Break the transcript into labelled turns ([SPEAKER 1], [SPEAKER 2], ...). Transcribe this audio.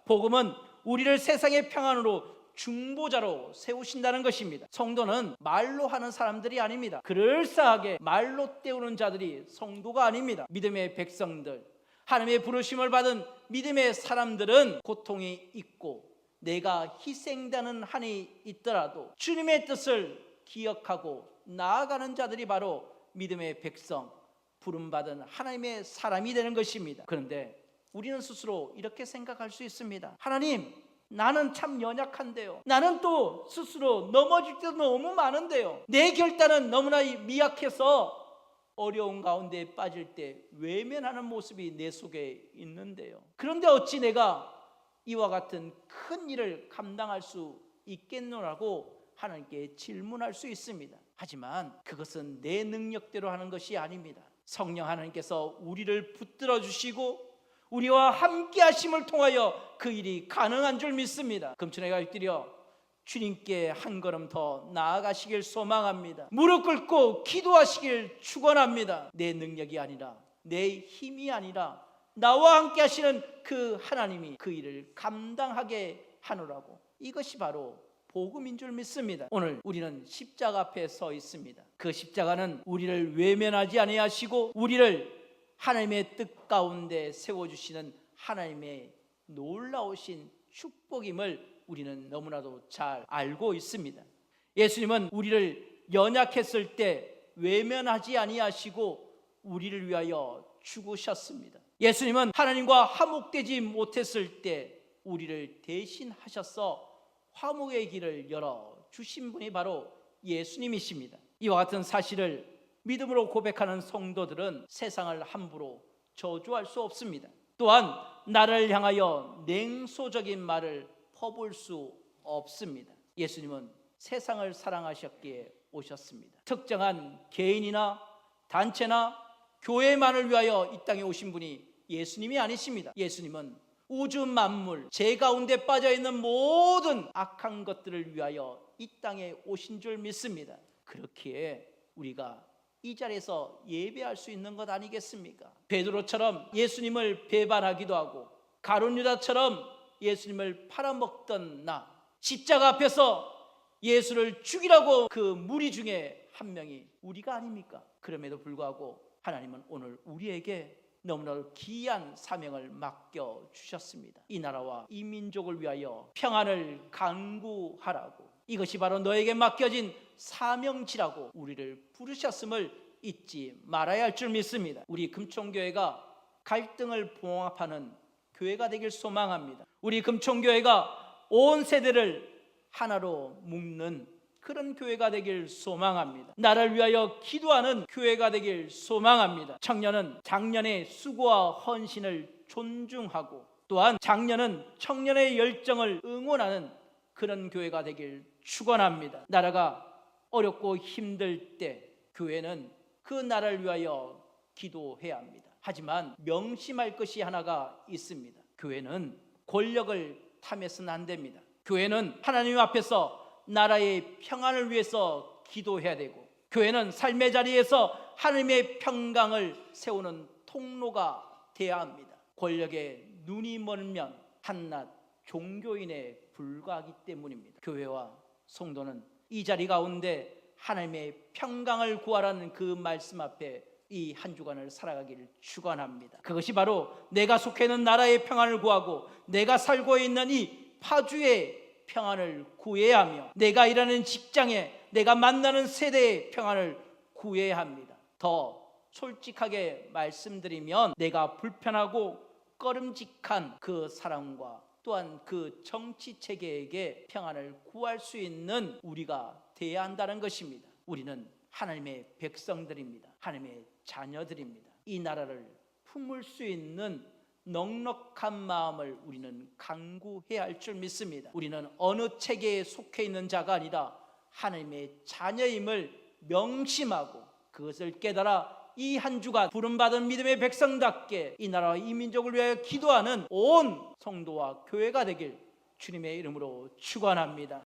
[SPEAKER 1] 복음은 우리를 세상의 평안으로 중보자로 세우신다는 것입니다. 성도는 말로 하는 사람들이 아닙니다. 그럴싸하게 말로 때우는 자들이 성도가 아닙니다. 믿음의 백성들, 하나님의 부르심을 받은 믿음의 사람들은 고통이 있고 내가 희생되는 한이 있더라도 주님의 뜻을 기억하고 나아가는 자들이 바로 믿음의 백성, 부름받은 하나님의 사람이 되는 것입니다. 그런데 우리는 스스로 이렇게 생각할 수 있습니다. 하나님, 나는 참 연약한데요. 나는 또 스스로 넘어질 때도 너무 많은데요. 내 결단은 너무나 미약해서 어려운 가운데 빠질 때 외면하는 모습이 내 속에 있는데요. 그런데 어찌 내가 이와 같은 큰 일을 감당할 수 있겠노라고 하나님께 질문할 수 있습니다. 하지만 그것은 내 능력대로 하는 것이 아닙니다. 성령 하나님께서 우리를 붙들어 주시고 우리와 함께 하심을 통하여 그 일이 가능한 줄 믿습니다. 금천회가 엎드려 주님께 한 걸음 더 나아가시길 소망합니다. 무릎 꿇고 기도하시길 축원합니다. 내 능력이 아니라, 내 힘이 아니라 나와 함께 하시는 그 하나님이 그 일을 감당하게 하노라고. 이것이 바로 복음인 줄 믿습니다. 오늘 우리는 십자가 앞에 서 있습니다. 그 십자가는 우리를 외면하지 아니하시고 우리를 하나님의 뜻 가운데 세워주시는 하나님의 놀라우신 축복임을 우리는 너무나도 잘 알고 있습니다. 예수님은 우리를 연약했을 때 외면하지 아니하시고 우리를 위하여 죽으셨습니다. 예수님은 하나님과 화목되지 못했을 때 우리를 대신하셔서 화목의 길을 열어주신 분이 바로 예수님이십니다. 이와 같은 사실을 믿음으로 고백하는 성도들은 세상을 함부로 저주할 수 없습니다. 또한 나를 향하여 냉소적인 말을 퍼부을 수 없습니다. 예수님은 세상을 사랑하셨기에 오셨습니다. 특정한 개인이나 단체나 교회만을 위하여 이 땅에 오신 분이 예수님이 아니십니다. 예수님은 우주 만물, 제 가운데 빠져있는 모든 악한 것들을 위하여 이 땅에 오신 줄 믿습니다. 그렇기에 우리가 이 자리에서 예배할 수 있는 것 아니겠습니까? 베드로처럼 예수님을 배반하기도 하고 가룟 유다처럼 예수님을 팔아먹던 나, 십자가 앞에서 예수를 죽이라고 그 무리 중에 한 명이 우리가 아닙니까? 그럼에도 불구하고 하나님은 오늘 우리에게 너무나도 귀한 사명을 맡겨주셨습니다. 이 나라와 이 민족을 위하여 평안을 간구하라고, 이것이 바로 너에게 맡겨진 사명지라고 우리를 부르셨음을 잊지 말아야 할 줄 믿습니다. 우리 금총교회가 갈등을 봉합하는 교회가 되길 소망합니다. 우리 금총교회가 온 세대를 하나로 묶는 그런 교회가 되길 소망합니다. 나를 위하여 기도하는 교회가 되길 소망합니다. 청년은 장년의 수고와 헌신을 존중하고 또한 장년은 청년의 열정을 응원하는 그런 교회가 되길 축원합니다. 나라가 어렵고 힘들 때 교회는 그 나라를 위하여 기도해야 합니다. 하지만 명심할 것이 하나가 있습니다. 교회는 권력을 탐해서는 안 됩니다. 교회는 하나님 앞에서 나라의 평안을 위해서 기도해야 되고, 교회는 삶의 자리에서 하나님의 평강을 세우는 통로가 되어야 합니다. 권력에 눈이 멀면 한낱 종교인에 불과하기 때문입니다. 교회와 성도는 이 자리 가운데 하나님의 평강을 구하라는 그 말씀 앞에 이 한 주간을 살아가기를 축원합니다. 그것이 바로 내가 속해 있는 나라의 평안을 구하고 내가 살고 있는 이 파주의 평안을 구해야 하며 내가 일하는 직장에 내가 만나는 세대의 평안을 구해야 합니다. 더 솔직하게 말씀드리면 내가 불편하고 꺼름직한 그 사람과 또한 그 정치 체계에게 평안을 구할 수 있는 우리가 되어야 한다는 것입니다. 우리는 하나님의 백성들입니다. 하나님의 자녀들입니다. 이 나라를 품을 수 있는 넉넉한 마음을 우리는 간구해야 할 줄 믿습니다. 우리는 어느 체계에 속해 있는 자가 아니라 하나님의 자녀임을 명심하고 그것을 깨달아 이 한 주간 부름받은 믿음의 백성답게 이 나라와 이 민족을 위하여 기도하는 온 성도와 교회가 되길 주님의 이름으로 축원합니다.